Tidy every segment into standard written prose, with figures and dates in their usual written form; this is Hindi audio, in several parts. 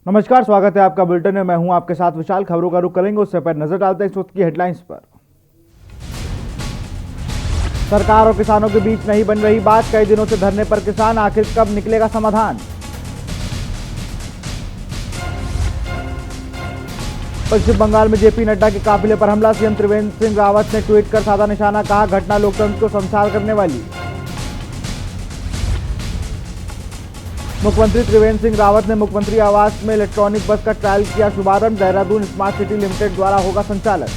नमस्कार, स्वागत है आपका बुलेटिन में। मैं हूं आपके साथ विशाल। खबरों का रुख करेंगे, उससे पहले नजर डालते हैं इस वक्त की हेडलाइंस पर। सरकार और किसानों के बीच नहीं बन रही बात, कई दिनों से धरने पर किसान, आखिर कब निकलेगा समाधान। पश्चिम बंगाल में जेपी नड्डा के काफिले पर हमला, सीएम त्रिवेंद्र सिंह रावत ने ट्वीट कर साधा निशाना, कहा घटना लोकतंत्र को संसार करने वाली। मुख्यमंत्री त्रिवेंद्र सिंह रावत ने मुख्यमंत्री आवास में इलेक्ट्रॉनिक बस का ट्रायल किया शुभारंभ, देहरादून स्मार्ट सिटी लिमिटेड द्वारा होगा संचालन।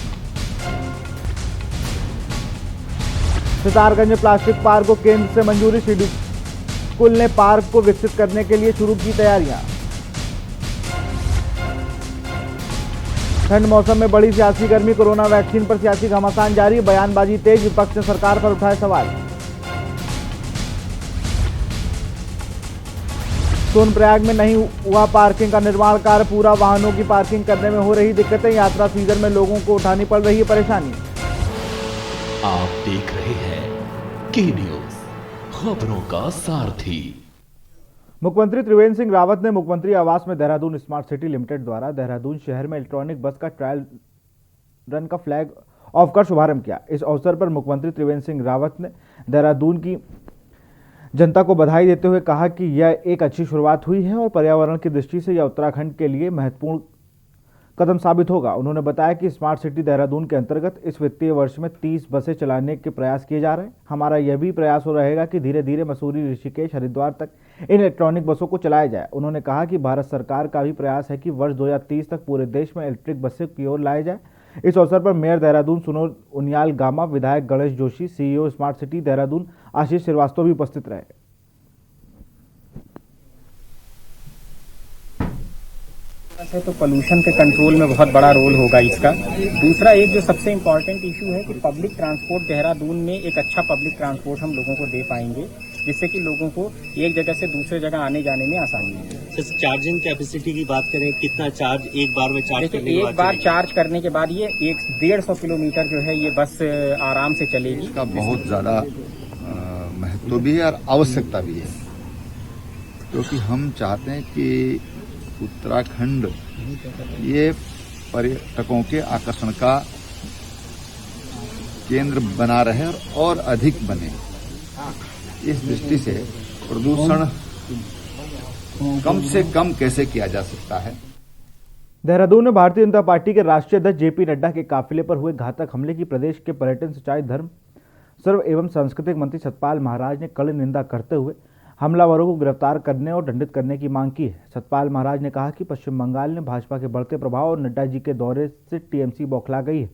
सितारगंज में प्लास्टिक पार्क को केंद्र से मंजूरी, सिडकुल ने पार्क को विकसित करने के लिए शुरू की तैयारियां। ठंड मौसम में बढ़ी सियासी गर्मी, कोरोना वैक्सीन पर सियासी घमासान जारी, बयानबाजी तेज, विपक्ष ने सरकार पर उठाए सवाल। सोनप्रयाग में नहीं हुआ पार्किंग का निर्माण कार्य पूरा, वाहनों की पार्किंग करने में हो रही दिक्कतें, यात्रा सीजन में लोगों को उठानी पड़ रही है परेशानी। आप देख रहे हैं के न्यूज, खबरों का सारथी। मुख्यमंत्री त्रिवेंद्र सिंह रावत ने मुख्यमंत्री आवास में देहरादून स्मार्ट सिटी लिमिटेड द्वारा देहरादून शहर में इलेक्ट्रॉनिक बस का ट्रायल रन का फ्लैग ऑफ कर शुभारंभ किया। इस अवसर पर मुख्यमंत्री त्रिवेंद्र सिंह रावत ने देहरादून की जनता को बधाई देते हुए कहा कि यह एक अच्छी शुरुआत हुई है और पर्यावरण की दृष्टि से यह उत्तराखंड के लिए महत्वपूर्ण कदम साबित होगा। उन्होंने बताया कि स्मार्ट सिटी देहरादून के अंतर्गत इस वित्तीय वर्ष में 30 बसें चलाने के प्रयास किए जा रहे हैं। हमारा यह भी प्रयास हो रहेगा कि धीरे धीरे मसूरी, ऋषिकेश, हरिद्वार तक इन इलेक्ट्रॉनिक बसों को चलाया जाए। उन्होंने कहा कि भारत सरकार का भी प्रयास है कि वर्ष 2030 तक पूरे देश में इलेक्ट्रिक बसें की ओर लाया जाए। इस अवसर पर मेयर देहरादून सुनोर उनियाल गामा, विधायक Ganesh Joshi, CEO smart city Dehradun Ashish Srivastava भी उपस्थित रहे। है तो पोल्यूशन के कंट्रोल में बहुत बड़ा रोल होगा इसका। दूसरा एक जो सबसे इम्पॉर्टेंट इशू है कि पब्लिक ट्रांसपोर्ट देहरादून में एक अच्छा पब्लिक ट्रांसपोर्ट हम लोगों को दे पाएंगे, जिससे कि लोगों को एक जगह से दूसरे जगह आने जाने में आसानी होगी। जैसे चार्जिंग कैपेसिटी की बात करें, कितना चार्ज एक बार में चार्ज करने के बाद? एक बार चार्ज करने के बाद ये 150 किलोमीटर जो है ये बस आराम से चलेगी। इसका बहुत ज़्यादा महत्व भी है और आवश्यकता भी है, क्योंकि हम चाहते हैं कि उत्तराखंड ये पर्यटकों के आकर्षण का केंद्र बना रहे और अधिक बने। इस दृष्टि से प्रदूषण कम से कम कैसे किया जा सकता है। देहरादून में भारतीय जनता पार्टी के राष्ट्रीय अध्यक्ष जेपी नड्डा के काफिले पर हुए घातक हमले की प्रदेश के पर्यटन, सिंचाई, धर्म, सर्व एवं सांस्कृतिक मंत्री सतपाल महाराज ने कड़ी निंदा करते हुए हमलावरों को गिरफ्तार करने और दंडित करने की मांग की है। सतपाल महाराज ने कहा कि पश्चिम बंगाल में भाजपा के बढ़ते प्रभाव और नड्डा जी के दौरे से टीएमसी बौखला गई है।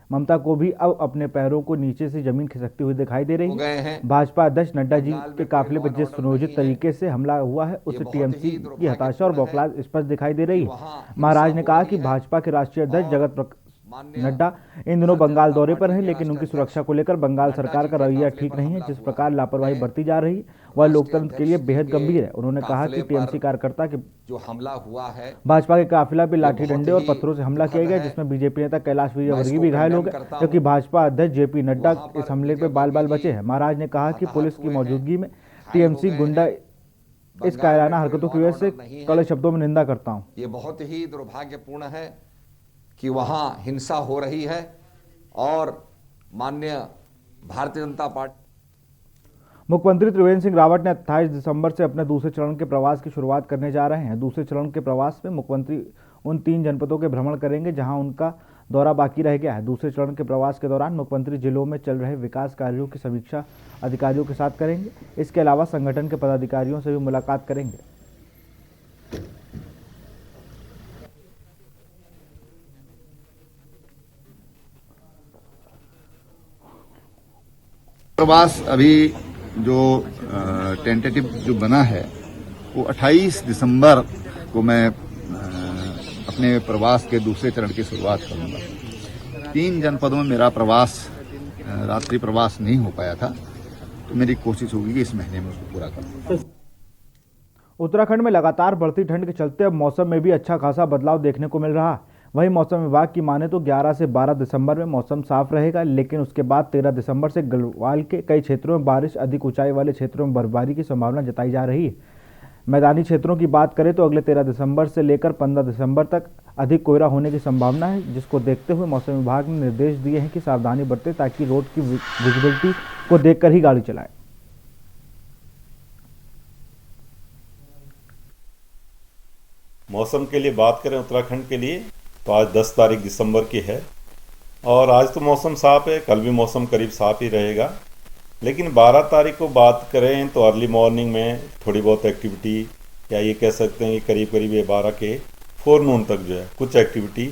ममता को भी अब अपने पैरों को नीचे से जमीन खिसकती हुई दिखाई दे रही है। भाजपा अध्यक्ष नड्डा जी के काफिले पर जिस सुनियोजित तरीके से हमला हुआ है, उससे टीएमसी की हताशा और बौखलाहट स्पष्ट दिखाई दे रही है। महाराज ने कहा कि भाजपा के राष्ट्रीय अध्यक्ष जगत नड्डा इन दिनों बंगाल दौरे पर हैं, लेकिन उनकी सुरक्षा को लेकर बंगाल सरकार का रवैया ठीक नहीं है। जिस प्रकार लापरवाही बरती जा रही है वह लोकतंत्र के लिए बेहद गंभीर है। उन्होंने कहा कि टीएमसी कार्यकर्ता के जो हमला हुआ है, भाजपा के काफिला पर लाठी डंडे और पत्थरों से हमला किया गया, जिसमें बीजेपी नेता कैलाश विजयवर्गीय भी घायल हो गए, जबकि भाजपा अध्यक्ष जेपी नड्डा इस हमले में बाल बाल बचे हैं। महाराज ने कहा कि पुलिस की मौजूदगी में टीएमसी गुंडा इस कायराना हरकतों की वजह से कड़े शब्दों में निंदा करता हूं। ये बहुत ही दुर्भाग्यपूर्ण है कि वहां हिंसा हो रही है और माननीय भारतीय जनता पार्टी। मुख्यमंत्री त्रिवेंद्र सिंह रावत ने 28 दिसंबर से अपने दूसरे चरण के प्रवास की शुरुआत करने जा रहे हैं। दूसरे चरण के प्रवास में मुख्यमंत्री उन 3 जनपदों के भ्रमण करेंगे जहां उनका दौरा बाकी रह गया है। दूसरे चरण के प्रवास के दौरान मुख्यमंत्री जिलों में चल रहे विकास कार्यों की समीक्षा अधिकारियों के साथ करेंगे। इसके अलावा संगठन के पदाधिकारियों से भी मुलाकात करेंगे। प्रवास अभी जो टेंटेटिव जो बना है वो 28 दिसंबर को मैं अपने प्रवास के दूसरे चरण की शुरुआत करूंगा। 3 जनपदों में मेरा प्रवास रात्रि प्रवास नहीं हो पाया था, तो मेरी कोशिश होगी कि इस महीने में उसको पूरा करूं। उत्तराखंड में लगातार बढ़ती ठंड के चलते अब मौसम में भी अच्छा खासा बदलाव देखने को मिल रहा है। वहीं मौसम विभाग की माने तो 11 से 12 दिसंबर में मौसम साफ रहेगा, लेकिन उसके बाद 13 दिसंबर से गढ़वाल के कई क्षेत्रों में बारिश, अधिक ऊंचाई वाले क्षेत्रों में बर्फबारी की संभावना जताई जा रही है। मैदानी क्षेत्रों की बात करें तो अगले 13 दिसंबर से लेकर 15 दिसंबर तक अधिक कोहरा होने की संभावना है, जिसको देखते हुए मौसम विभाग ने निर्देश दिए हैं कि सावधानी बरतें ताकि रोड की विजिबिलिटी को देखकर ही गाड़ी चलाएं। मौसम के लिए बात करें उत्तराखंड के लिए तो आज 10 तारीख दिसंबर की है और आज तो मौसम साफ है, कल भी मौसम करीब साफ ही रहेगा। लेकिन 12 तारीख को बात करें तो अर्ली मॉर्निंग में थोड़ी बहुत एक्टिविटी, या ये कह सकते हैं कि करीब करीब ये 12 के फोरनून तक जो है कुछ एक्टिविटी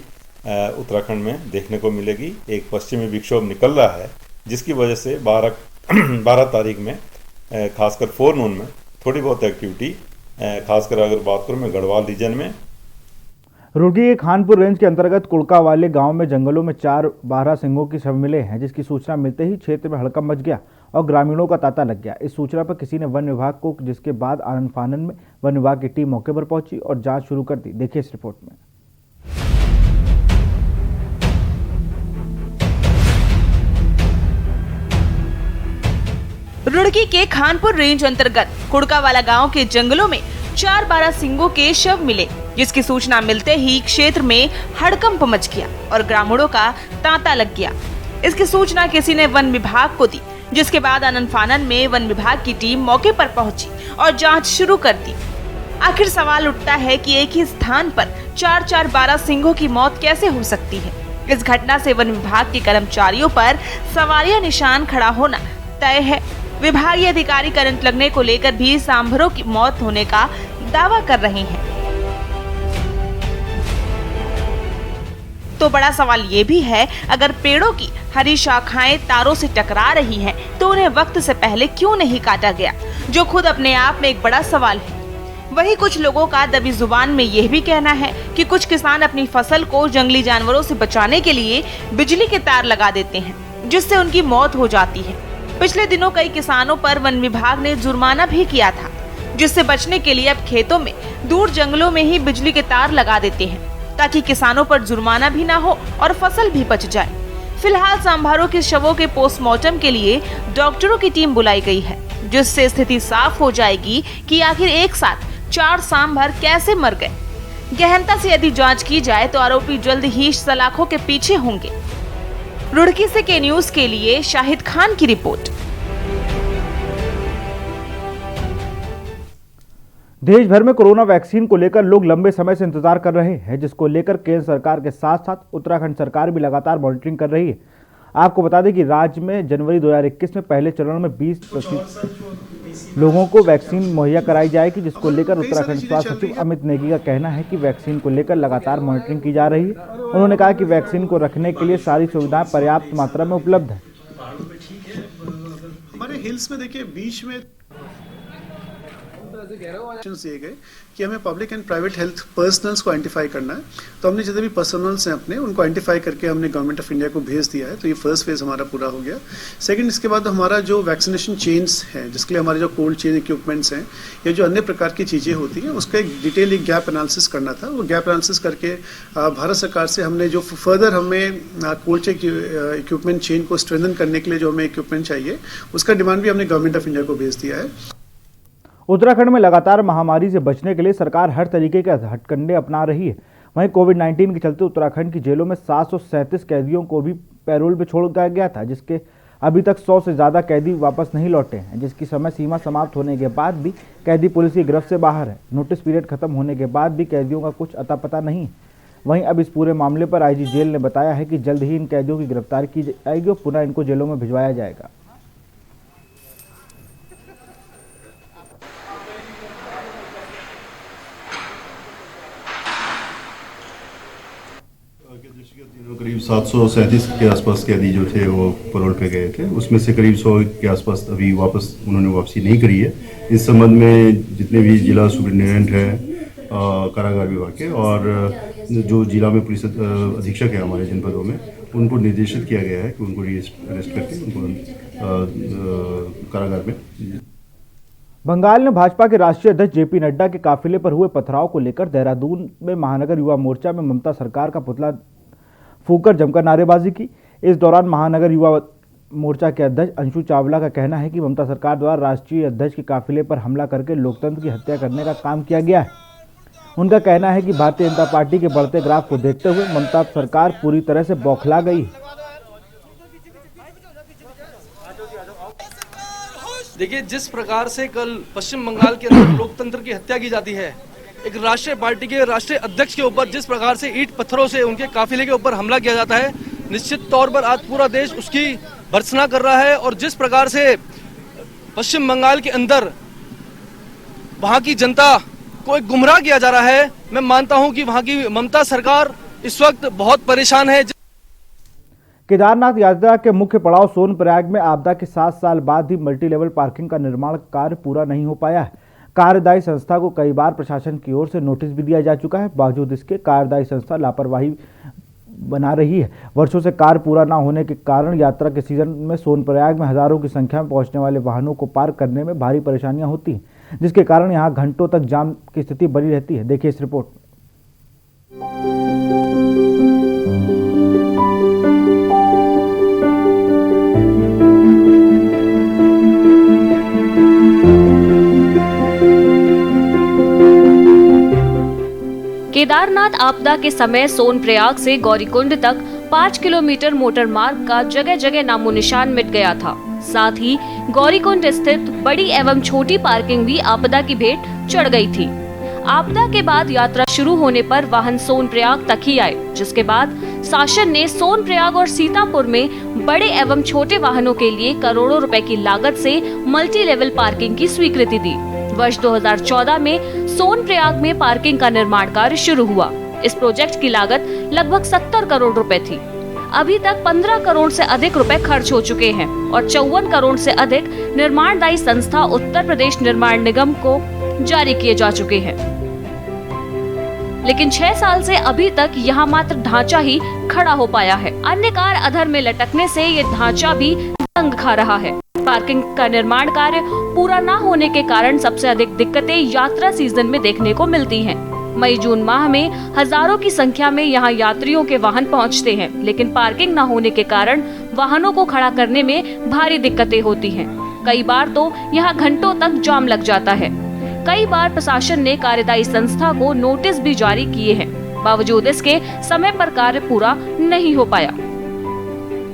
उत्तराखंड में देखने को मिलेगी। एक पश्चिमी विक्षोभ निकल रहा है जिसकी वजह से 12 तारीख में खासकर फोरनून में थोड़ी बहुत एक्टिविटी, खासकर अगर बात करूँ मैं गढ़वाल रीजन में। रुड़की के खानपुर रेंज के अंतर्गत कुड़का वाले गांव में जंगलों में 4 बारह सिंहों की शव मिले हैं, जिसकी सूचना मिलते ही क्षेत्र में हड़कंप मच गया और ग्रामीणों का तांता लग गया। इस सूचना पर किसी ने वन विभाग को, जिसके बाद आनन फानन में वन विभाग की टीम मौके पर पहुंची और जांच शुरू कर दी। देखिए इस रिपोर्ट में। रुड़की के खानपुर रेंज अंतर्गत कुड़कावाला गांव के जंगलों में 4 बारह सिंहों के शव मिले, जिसकी सूचना मिलते ही क्षेत्र में हड़कंप मच गया और ग्रामीणों का तांता लग गया। इसकी सूचना किसी ने वन विभाग को दी, जिसके बाद आनन फानन में वन विभाग की टीम मौके पर पहुंची और जांच शुरू कर दी। आखिर सवाल उठता है कि एक ही स्थान पर 4 बारह सिंहों की मौत कैसे हो सकती है। इस घटना से वन विभाग के कर्मचारियों पर सवालिया निशान खड़ा होना तय है। विभागीय अधिकारी करंट लगने को लेकर भी सांभरों की मौत होने का दावा कर रहे हैं। तो बड़ा सवाल ये भी है, अगर पेड़ों की हरी शाखाएं तारों से टकरा रही हैं, तो उन्हें वक्त से पहले क्यों नहीं काटा गया, जो खुद अपने आप में एक बड़ा सवाल है। वहीं कुछ लोगों का दबी जुबान में यह भी कहना है कि कुछ किसान अपनी फसल को जंगली जानवरों से बचाने के लिए बिजली के तार लगा देते हैं, जिससे उनकी मौत हो जाती है। पिछले दिनों कई किसानों पर वन विभाग ने जुर्माना भी किया था, जिससे बचने के लिए अब खेतों में दूर जंगलों में ही बिजली के तार लगा देते हैं, ताकि किसानों पर जुर्माना भी ना हो और फसल भी बच जाए। फिलहाल सांभरों के शवों के पोस्टमार्टम के लिए डॉक्टरों की टीम बुलाई गई है, जिससे स्थिति साफ हो जाएगी कि आखिर एक साथ 4 सांभर कैसे मर गए। गहनता से यदि जांच की जाए तो आरोपी जल्द ही सलाखों के पीछे होंगे। रुड़की से के न्यूज के लिए शाहिद खान की रिपोर्ट। देश भर में कोरोना वैक्सीन को लेकर लोग लंबे समय से इंतजार कर रहे हैं, जिसको लेकर केंद्र सरकार के साथ साथ उत्तराखंड सरकार भी लगातार मॉनिटरिंग कर रही है। आपको बता दें कि राज्य में जनवरी 2021 में पहले चरण में 20% लोगों को वैक्सीन मुहैया कराई जाएगी, जिसको लेकर उत्तराखंड स्वास्थ्य सचिव अमित नेगी का कहना है कि वैक्सीन को लेकर लगातार मॉनिटरिंग की जा रही है। उन्होंने कहा कि वैक्सीन को रखने के लिए सारी सुविधाएं पर्याप्त मात्रा में उपलब्ध है। हमारे हिल्स में देखिए बीच में दिए गए कि हमें public and private health personnels को आइडेंटिफाई करना है, तो हमने जितने भी पर्सनल्स हैं अपने उनको आइडेंटिफाई करके हमने गवर्नमेंट ऑफ इंडिया को भेज दिया है। तो ये फर्स्ट फेज हमारा पूरा हो गया। सेकंड, इसके बाद हमारा जो वैक्सीनेशन चेन्स हैं, जिसके लिए हमारे जो कोल्ड चेन इक्विपमेंट्स हैं या जो अन्य प्रकार की चीज़ें होती हैं, उसका एक डिटेल एक गैप एनालिसिस करना था। वो गैप एनालिसिस करके भारत सरकार से हमने जो फर्दर हमें कोल्ड चेन इक्विपमेंट चेन को स्ट्रेंथन करने के लिए जो हमें इक्विपमेंट चाहिए, उसका डिमांड भी हमने गवर्नमेंट ऑफ इंडिया को भेज दिया है। उत्तराखंड में लगातार महामारी से बचने के लिए सरकार हर तरीके के हथकंडे अपना रही है। वहीं कोविड-19 के चलते उत्तराखंड की जेलों में 737 कैदियों को भी पैरोल पर छोड़ दिया गया था, जिसके अभी तक 100 से ज़्यादा कैदी वापस नहीं लौटे हैं, जिसकी समय सीमा समाप्त होने के बाद भी कैदी पुलिस की गिरफ्त से बाहर है। नोटिस पीरियड खत्म होने के बाद भी कैदियों का कुछ अता पता नहीं है। वहीं अब इस पूरे मामले पर आईजी जेल ने बताया है कि जल्द ही इन कैदियों की गिरफ्तारी की जाएगी और पुनः इनको जेलों में भिजवाया जाएगा। करीब 737 के आसपास कैदी जो थे वो पैरोल पे गए थे, उसमें से करीब 100 के आसपास अभी उन्होंने वापसी नहीं करी है। इस संबंध में जितने भी जिला सुपरिटेंडेंट हैं कारागार विभाग के और जो जिला में पुलिस अधीक्षक है हमारे जनपदों में, उनको निर्देशित किया गया है कि उनको अरेस्ट करके उनको कारागार में। बंगाल ने भाजपा के राष्ट्रीय अध्यक्ष जेपी नड्डा के काफिले पर हुए पथराव को लेकर देहरादून में महानगर युवा मोर्चा में ममता सरकार का पुतला फूंककर जमकर नारेबाजी की। इस दौरान महानगर युवा मोर्चा के अध्यक्ष अंशु चावला का कहना है कि ममता सरकार द्वारा राष्ट्रीय अध्यक्ष के काफिले पर हमला करके लोकतंत्र की हत्या करने का काम किया गया है। उनका कहना है कि भारतीय जनता पार्टी के बढ़ते ग्राफ को देखते हुए ममता सरकार पूरी तरह से बौखला गई है। देखिए, जिस प्रकार से कल पश्चिम बंगाल के अंदर लोकतंत्र की हत्या की जाती है, एक राष्ट्रीय पार्टी के राष्ट्रीय अध्यक्ष के ऊपर जिस प्रकार से ईंट पत्थरों से उनके काफिले के ऊपर हमला किया जाता है, निश्चित तौर पर आज पूरा देश उसकी भर्त्सना कर रहा है। और जिस प्रकार से पश्चिम बंगाल के अंदर वहां की जनता को एक गुमराह किया जा रहा है, मैं मानता हूं कि वहां की ममता सरकार इस वक्त बहुत परेशान है। केदारनाथ यात्रा के मुख्य पड़ाव सोनप्रयाग में आपदा के 7 साल बाद भी मल्टी लेवल पार्किंग का निर्माण कार्य पूरा नहीं हो पाया है। कार्यदायी संस्था को कई बार प्रशासन की ओर से नोटिस भी दिया जा चुका है, बावजूद इसके कार्यदायी संस्था लापरवाही बना रही है। वर्षों से कार्य पूरा न होने के कारण यात्रा के सीजन में सोनप्रयाग में हजारों की संख्या में पहुंचने वाले वाहनों को पार करने में भारी परेशानियां होती हैं, जिसके कारण यहां घंटों तक जाम की स्थिति बनी रहती है। देखिए इस रिपोर्ट। केदारनाथ आपदा के समय सोनप्रयाग से गौरीकुंड तक 5 किलोमीटर मोटर मार्ग का जगह जगह नामो निशान मिट गया था। साथ ही गौरीकुंड स्थित बड़ी एवं छोटी पार्किंग भी आपदा की भेंट चढ़ गई थी। आपदा के बाद यात्रा शुरू होने पर वाहन सोनप्रयाग तक ही आए, जिसके बाद शासन ने सोनप्रयाग और सीतापुर में बड़े एवं छोटे वाहनों के लिए करोड़ों रुपए की लागत से मल्टी लेवल पार्किंग की स्वीकृति दी। वर्ष 2014 में सोनप्रयाग में पार्किंग का निर्माण कार्य शुरू हुआ। इस प्रोजेक्ट की लागत लगभग 70 करोड़ रुपए थी। अभी तक 15 करोड़ से अधिक रुपए खर्च हो चुके हैं और 54 करोड़ से अधिक निर्माणदायी संस्था उत्तर प्रदेश निर्माण निगम को जारी किए जा चुके हैं। लेकिन 6 साल से अभी तक यहाँ मात्र ढांचा ही खड़ा हो पाया है। अन्य कार्य अधर में लटकने से ये ढांचा भी जंग खा रहा है। पार्किंग का निर्माण कार्य पूरा न होने के कारण सबसे अधिक दिक्कतें यात्रा सीजन में देखने को मिलती हैं। मई जून माह में हजारों की संख्या में यहाँ यात्रियों के वाहन पहुँचते हैं, लेकिन पार्किंग न होने के कारण वाहनों को खड़ा करने में भारी दिक्कतें होती हैं। कई बार तो यहाँ घंटों तक जाम लग जाता है। कई बार प्रशासन ने कार्यदायी संस्था को नोटिस भी जारी किए हैं, बावजूद इसके समय पर कार्य पूरा नहीं हो पाया।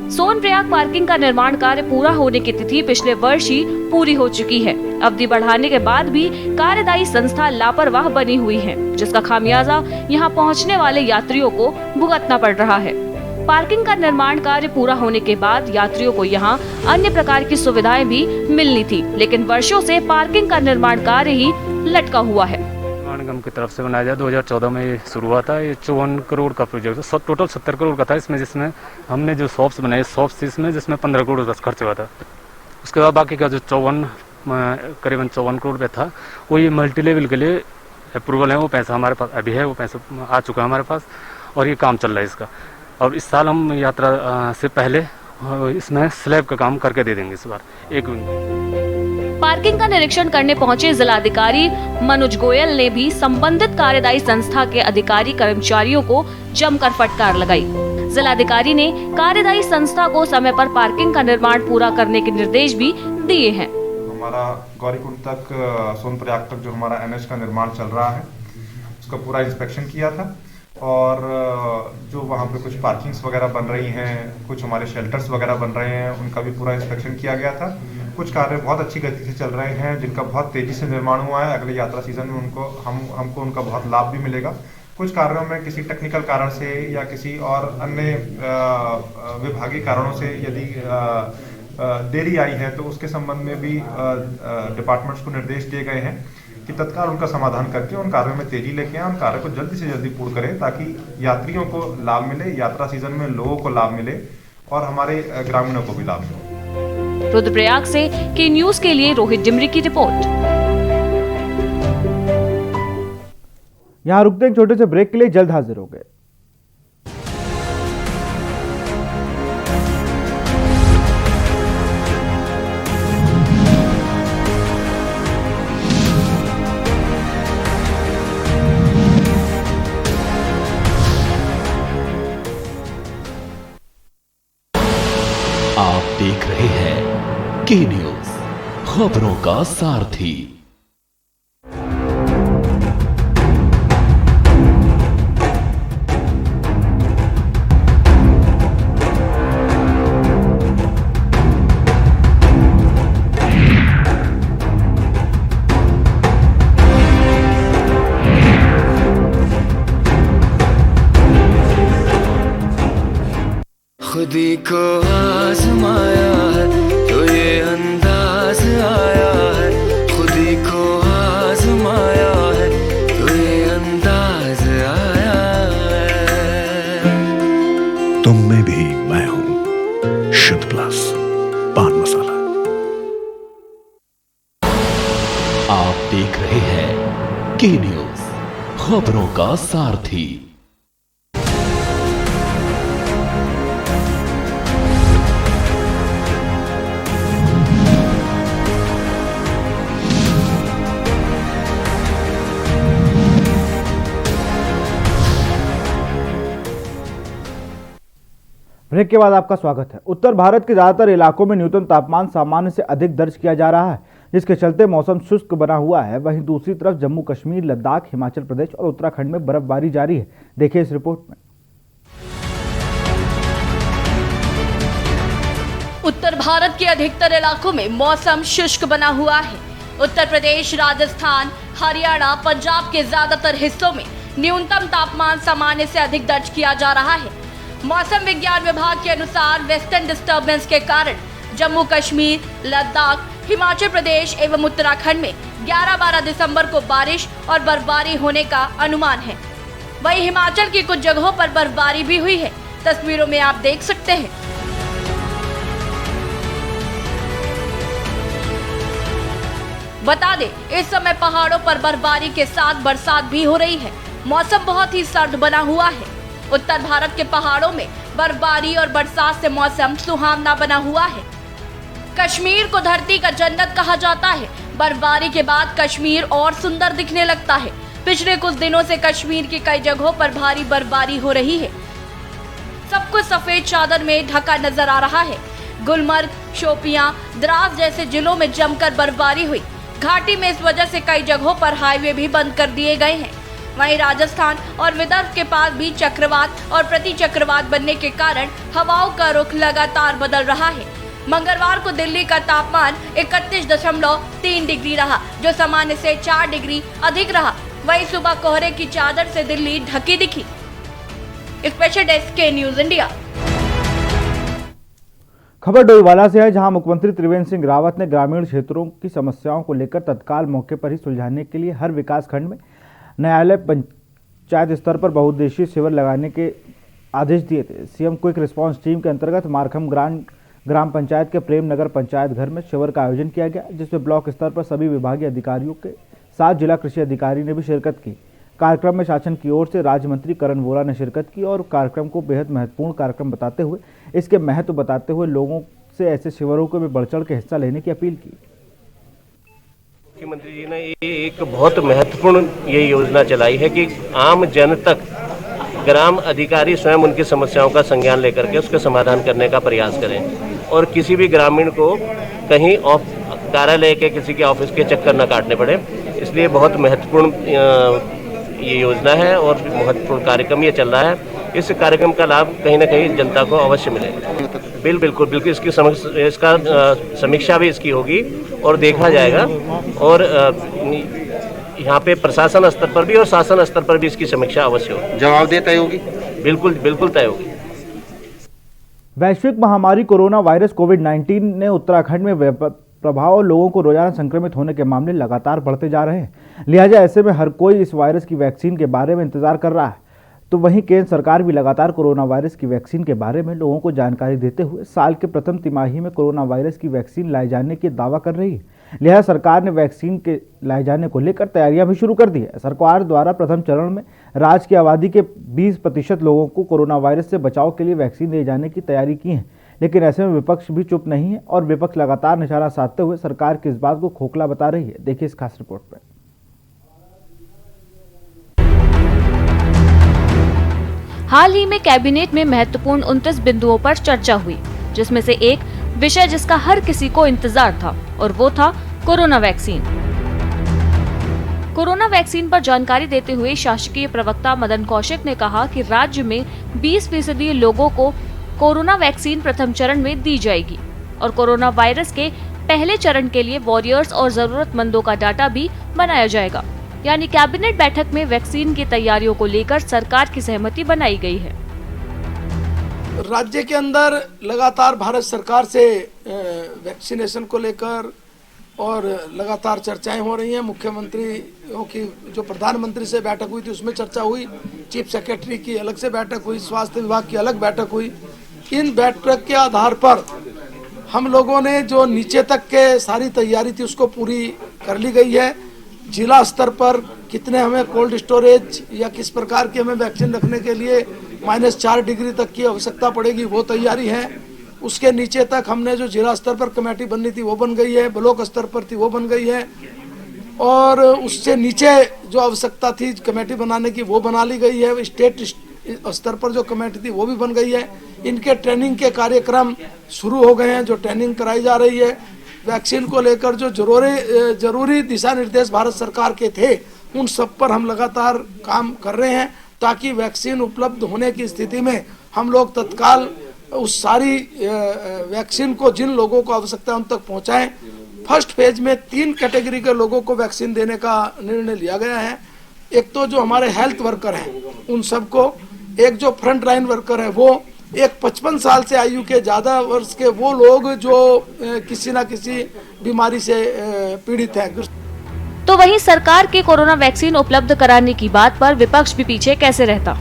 सोनप्रयाग पार्किंग का निर्माण कार्य पूरा होने की तिथि पिछले वर्ष ही पूरी हो चुकी है। अवधि बढ़ाने के बाद भी कार्यदायी संस्था लापरवाह बनी हुई है, जिसका खामियाजा यहां पहुंचने वाले यात्रियों को भुगतना पड़ रहा है। पार्किंग का निर्माण कार्य पूरा होने के बाद यात्रियों को यहां अन्य प्रकार की सुविधाएं भी मिलनी थी, लेकिन वर्षों से पार्किंग का निर्माण कार्य ही लटका हुआ है। निगम की तरफ से बनाया गया 2014 में ये शुरू हुआ था। ये 54 करोड़ का प्रोजेक्ट था। टोटल 70 करोड़ का था इसमें, जिसमें हमने जो शॉप्स बनाए शॉप्स इसमें जिसमें 15 करोड़ का खर्च हुआ था। उसके बाद बाकी का जो करीबन 54 करोड़ रुपये था, वो ये मल्टी लेवल के लिए अप्रूवल है। वो पैसा हमारे पास अभी है, वो पैसा आ चुका है हमारे पास और ये काम चल रहा है इसका। और इस साल हम यात्रा से पहले इसमें स्लैब का काम करके दे देंगे इस बार एक पार्किंग का निरीक्षण करने पहुंचे जिलाधिकारी मनोज गोयल ने भी संबंधित कार्यदायी संस्था के अधिकारी कर्मचारियों को जमकर फटकार लगाई। जिलाधिकारी ने कार्यदायी संस्था को समय पर पार्किंग का निर्माण पूरा करने के निर्देश भी दिए हैं। हमारा गौरीकुंड तक सोनप्रयाग तक जो हमारा एनएच का निर्माण चल रहा है, उसका पूरा इंस्पेक्शन किया था और जो वहाँ पे कुछ पार्किंग्स वगैरह बन रही हैं, कुछ हमारे शेल्टर्स वगैरह बन रहे हैं, उनका भी पूरा इंस्पेक्शन किया गया था। कुछ कार्य बहुत अच्छी गति से चल रहे हैं, जिनका बहुत तेजी से निर्माण हुआ है। अगले यात्रा सीजन में हमको उनका बहुत लाभ भी मिलेगा। कुछ कार्यों में किसी टेक्निकल कारण से या किसी और अन्य विभागीय कारणों से यदि देरी आई है, तो उसके संबंध में भी डिपार्टमेंट्स को निर्देश दिए गए हैं कि तत्काल उनका समाधान करके उन कार्यों में तेजी लेके आए, उन कार्यों को जल्दी से जल्दी पूर्ण करें, ताकि यात्रियों को लाभ मिले, यात्रा सीजन में लोगों को लाभ मिले और हमारे ग्रामीणों को भी लाभ मिले। रुद्रप्रयाग से के न्यूज के लिए रोहित डिमरी की रिपोर्ट। यहाँ रुकते एक छोटे से ब्रेक के लिए, जल्द हाजिर हो गए। आप देख रहे के न्यूज, खबरों का सारथी। खुदी को आजमाया है तो ये अंदाज आया है, खुदी को आजमाया है तो ये अंदाज आया है। तुम में भी मैं हूं, शुद्ध प्लस पान मसाला। आप देख रहे हैं के न्यूज, खबरों का सारथी। ब्रेक के बाद आपका स्वागत है। उत्तर भारत के ज्यादातर इलाकों में न्यूनतम तापमान सामान्य से अधिक दर्ज किया जा रहा है, जिसके चलते मौसम शुष्क बना हुआ है। वहीं दूसरी तरफ जम्मू कश्मीर, लद्दाख, हिमाचल प्रदेश और उत्तराखंड में बर्फबारी जारी है। देखिए इस रिपोर्ट में। उत्तर भारत के अधिकतर इलाकों में मौसम शुष्क बना हुआ है। उत्तर प्रदेश, राजस्थान, हरियाणा, पंजाब के ज्यादातर हिस्सों में न्यूनतम तापमान सामान्य से अधिक दर्ज किया जा रहा है। मौसम विज्ञान विभाग के अनुसार वेस्टर्न डिस्टर्बेंस के कारण जम्मू कश्मीर, लद्दाख, हिमाचल प्रदेश एवं उत्तराखंड में 11-12 दिसंबर को बारिश और बर्फबारी होने का अनुमान है। वहीं हिमाचल की कुछ जगहों पर बर्फबारी भी हुई है, तस्वीरों में आप देख सकते हैं। बता दें, इस समय पहाड़ों पर बर्फबारी के साथ बरसात भी हो रही है। मौसम बहुत ही सर्द बना हुआ है। उत्तर भारत के पहाड़ों में बर्फबारी और बरसात से मौसम सुहावना बना हुआ है। कश्मीर को धरती का जन्नत कहा जाता है। बर्फबारी के बाद कश्मीर और सुंदर दिखने लगता है। पिछले कुछ दिनों से कश्मीर की कई जगहों पर भारी बर्फबारी हो रही है। सब कुछ सफेद चादर में ढका नजर आ रहा है। गुलमर्ग, शोपियां, द्रास जैसे जिलों में जमकर बर्फबारी हुई। घाटी में इस वजह से कई जगहों पर हाईवे भी बंद कर दिए गए हैं। वहीं राजस्थान और विदर्भ के पास भी चक्रवात और प्रति चक्रवात बनने के कारण हवाओं का रुख लगातार बदल रहा है। मंगलवार को दिल्ली का तापमान 31.3 डिग्री रहा, जो सामान्य से 4 डिग्री अधिक रहा। वहीं सुबह कोहरे की चादर से दिल्ली ढकी दिखी। स्पेशल डेस्क के न्यूज इंडिया। खबर डोईवाला से है, जहां मुख्यमंत्री त्रिवेंद्र सिंह रावत ने ग्रामीण क्षेत्रों की समस्याओं को लेकर तत्काल मौके पर ही सुलझाने के लिए हर विकास खंड में न्यायालय, पंचायत स्तर पर बहुउद्देशीय शिविर लगाने के आदेश दिए थे। सीएम क्विक रिस्पांस टीम के अंतर्गत मारखम ग्राम पंचायत के प्रेम नगर पंचायत घर में शिविर का आयोजन किया गया, जिसमें ब्लॉक स्तर पर सभी विभागीय अधिकारियों के साथ जिला कृषि अधिकारी ने भी शिरकत की। कार्यक्रम में शासन की ओर से राज्य मंत्री करण वोरा ने शिरकत की और कार्यक्रम को बेहद महत्वपूर्ण कार्यक्रम बताते हुए इसके महत्व बताते हुए लोगों से ऐसे शिविरों को भी बढ़ चढ़ के हिस्सा लेने की अपील की। मुख्यमंत्री जी ने ये एक बहुत महत्वपूर्ण ये योजना चलाई है कि आम जन तक ग्राम अधिकारी स्वयं उनकी समस्याओं का संज्ञान लेकर के उसका समाधान करने का प्रयास करें और किसी भी ग्रामीण को कहीं कार्यालय के किसी के ऑफिस के चक्कर न काटने पड़े। इसलिए बहुत महत्वपूर्ण ये योजना है और महत्वपूर्ण कार्यक्रम ये चल रहा है। इस कार्यक्रम का लाभ कहीं ना कहीं जनता को अवश्य मिलेगा। बिल्कुल इसकी समीक्षा भी इसकी होगी और देखा जाएगा और यहाँ पे प्रशासन स्तर पर भी और शासन स्तर पर भी इसकी समीक्षा अवश्य होगी। जवाबदेही तय होगी। बिल्कुल तय होगी। वैश्विक महामारी कोरोना वायरस कोविड-19 ने उत्तराखंड में प्रभाव और लोगों को रोजाना संक्रमित होने के मामले लगातार बढ़ते जा रहे हैं। लिहाजा ऐसे में हर कोई इस वायरस की वैक्सीन के बारे में इंतजार कर रहा है। तो वहीं केंद्र सरकार भी लगातार कोरोना वायरस की वैक्सीन के बारे में लोगों को जानकारी देते हुए साल के प्रथम तिमाही में कोरोना वायरस की वैक्सीन लाए जाने की दावा कर रही है। लिहाजा सरकार ने वैक्सीन के लाए जाने को लेकर तैयारियां भी शुरू कर दी है। सरकार द्वारा प्रथम चरण में राज्य की आबादी के 20% लोगों को कोरोना वायरस से बचाव के लिए वैक्सीन दिए जाने की तैयारी की है। लेकिन ऐसे में विपक्ष भी चुप नहीं है और विपक्ष लगातार निशाना साधते हुए सरकार की इस बात को खोखला बता रही है। देखिए इस खास रिपोर्ट में। हाल ही में कैबिनेट में महत्वपूर्ण 29 बिंदुओं पर चर्चा हुई, जिसमें से एक विषय जिसका हर किसी को इंतजार था, और वो था कोरोना वैक्सीन। कोरोना वैक्सीन पर जानकारी देते हुए शासकीय प्रवक्ता मदन कौशिक ने कहा कि राज्य में 20% लोगों को कोरोना वैक्सीन प्रथम चरण में दी जाएगी और कोरोना वायरस के पहले चरण के लिए वॉरियर्स और जरूरतमंदों का डाटा भी बनाया जाएगा। यानी कैबिनेट बैठक में वैक्सीन की तैयारियों को लेकर सरकार की सहमति बनाई गई है। राज्य के अंदर लगातार भारत सरकार से वैक्सीनेशन को लेकर और लगातार चर्चाएं हो रही हैं। मुख्यमंत्रियों की जो प्रधानमंत्री से बैठक हुई थी उसमें चर्चा हुई, चीफ सेक्रेटरी की अलग से बैठक हुई, स्वास्थ्य विभाग की अलग बैठक हुई। इन बैठक के आधार पर हम लोगों ने जो नीचे तक के सारी तैयारी थी उसको पूरी कर ली गई है। जिला स्तर पर कितने हमें कोल्ड स्टोरेज या किस प्रकार की हमें वैक्सीन रखने के लिए -4 डिग्री तक की आवश्यकता पड़ेगी वो तैयारी है। उसके नीचे तक हमने जो जिला स्तर पर कमेटी बननी थी वो बन गई है, ब्लॉक स्तर पर थी वो बन गई है, और उससे नीचे जो आवश्यकता थी कमेटी बनाने की वो बना ली गई है। स्टेट स्तर पर जो कमेटी थी वो भी बन गई है। इनके ट्रेनिंग के कार्यक्रम शुरू हो गए हैं, जो ट्रेनिंग कराई जा रही है। वैक्सीन को लेकर जो जरूरी दिशा निर्देश भारत सरकार के थे उन सब पर हम लगातार काम कर रहे हैं ताकि वैक्सीन उपलब्ध होने की स्थिति में हम लोग तत्काल उस सारी वैक्सीन को जिन लोगों को आवश्यकता है उन तक पहुंचाएं। फर्स्ट फेज में 3 कैटेगरी के लोगों को वैक्सीन देने का निर्णय लिया गया है। एक तो जो हमारे हेल्थ वर्कर हैं उन सबको, एक जो फ्रंट लाइन वर्कर है वो, एक 55 साल से आयु के ज्यादा वर्ष के वो लोग जो किसी न किसी बीमारी से पीड़ित हैं। तो वहीं सरकार के कोरोना वैक्सीन उपलब्ध कराने की बात पर विपक्ष भी पीछे कैसे रहता।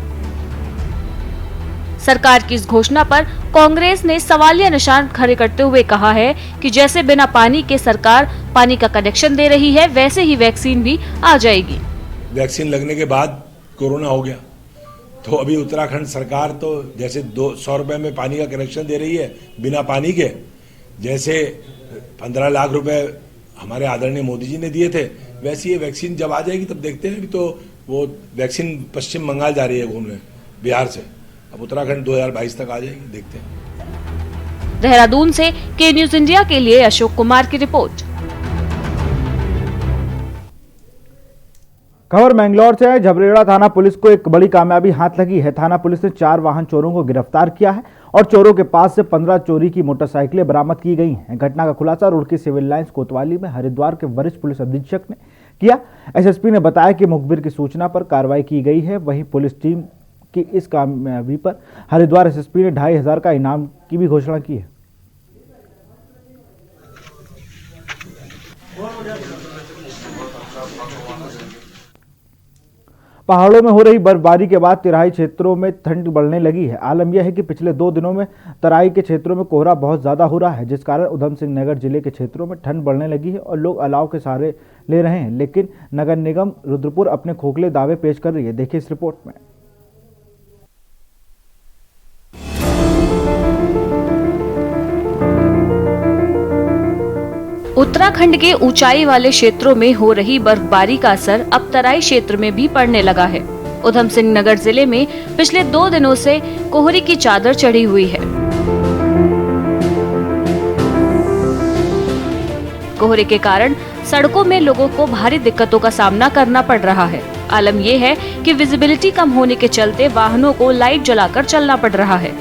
सरकार की इस घोषणा पर कांग्रेस ने सवालिया निशान खड़े करते हुए कहा है कि जैसे बिना पानी के सरकार पानी का कनेक्शन दे रही है वैसे ही वैक्सीन भी आ जाएगी। वैक्सीन लगने के बाद कोरोना हो गया तो अभी उत्तराखंड सरकार तो जैसे 200 रुपए में पानी का कनेक्शन दे रही है बिना पानी के, जैसे 15 लाख रुपए हमारे आदरणीय मोदी जी ने दिए थे, वैसे ये वैक्सीन जब आ जाएगी तब देखते हैं। अभी तो वो वैक्सीन पश्चिम बंगाल जा रही है घूमने बिहार से, अब उत्तराखंड 2022 तक आ जाएगी, देखते हैं। देहरादून से के न्यूज इंडिया के लिए अशोक कुमार की रिपोर्ट। खबर मैंगलोर से है। झबरेड़ा थाना पुलिस को एक बड़ी कामयाबी हाथ लगी है। थाना पुलिस ने 4 वाहन चोरों को गिरफ्तार किया है और चोरों के पास से 15 चोरी की मोटरसाइकिलें बरामद की गई हैं। घटना का खुलासा रुड़की सिविल लाइंस कोतवाली में हरिद्वार के वरिष्ठ पुलिस अधीक्षक ने किया। एसएसपी ने बताया कि मुखबिर की सूचना पर कार्रवाई की गई है। वहीं पुलिस टीम की इस कामयाबी पर हरिद्वार एसएसपी ने 2500 का इनाम की भी घोषणा की है। पहाड़ों में हो रही बर्फबारी के बाद तराई क्षेत्रों में ठंड बढ़ने लगी है। आलम यह है कि पिछले 2 दिनों में तराई के क्षेत्रों में कोहरा बहुत ज्यादा हो रहा है, जिस कारण उधम सिंह नगर जिले के क्षेत्रों में ठंड बढ़ने लगी है और लोग अलाव के सहारे ले रहे हैं। लेकिन नगर निगम रुद्रपुर अपने खोखले दावे पेश कर रही है। देखिए इस रिपोर्ट में। उत्तराखंड के ऊंचाई वाले क्षेत्रों में हो रही बर्फबारी का असर अब तराई क्षेत्र में भी पड़ने लगा है। उधम सिंह नगर जिले में पिछले 2 दिनों से कोहरे की चादर चढ़ी हुई है। कोहरे के कारण सड़कों में लोगों को भारी दिक्कतों का सामना करना पड़ रहा है। आलम यह है कि विजिबिलिटी कम होने के चलते वाहनों को लाइट जलाकर चलना पड़ रहा है।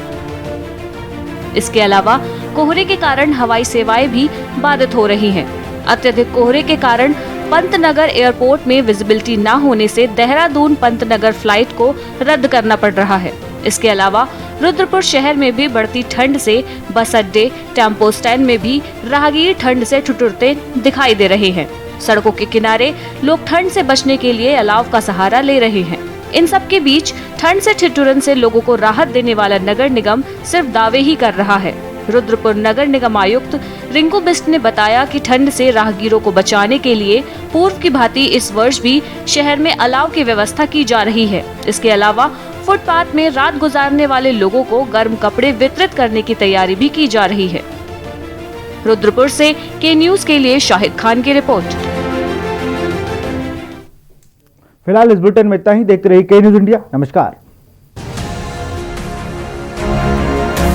इसके अलावा कोहरे के कारण हवाई सेवाएं भी बाधित हो रही हैं। अत्यधिक कोहरे के कारण पंतनगर एयरपोर्ट में विजिबिलिटी न होने से देहरादून पंतनगर फ्लाइट को रद्द करना पड़ रहा है। इसके अलावा रुद्रपुर शहर में भी बढ़ती ठंड से बस अड्डे, टेम्पो स्टैंड में भी राहगीर ठंड से ठिठुरते दिखाई दे रहे हैं। सड़कों के किनारे लोग ठंड से बचने के लिए अलाव का सहारा ले रहे हैं। इन सब के बीच ठंड से ठिठुरन से लोगों को राहत देने वाला नगर निगम सिर्फ दावे ही कर रहा है। रुद्रपुर नगर निगम आयुक्त रिंकू बिस्ट ने बताया कि ठंड से राहगीरों को बचाने के लिए पूर्व की भांति इस वर्ष भी शहर में अलाव की व्यवस्था की जा रही है। इसके अलावा फुटपाथ में रात गुजारने वाले लोगों को गर्म कपड़े वितरित करने की तैयारी भी की जा रही है। रुद्रपुर से के न्यूज के लिए शाहिद खान की रिपोर्ट। फिलहाल इस बुलेटिन में इतना ही। देखते रहिए के न्यूज इंडिया। नमस्कार।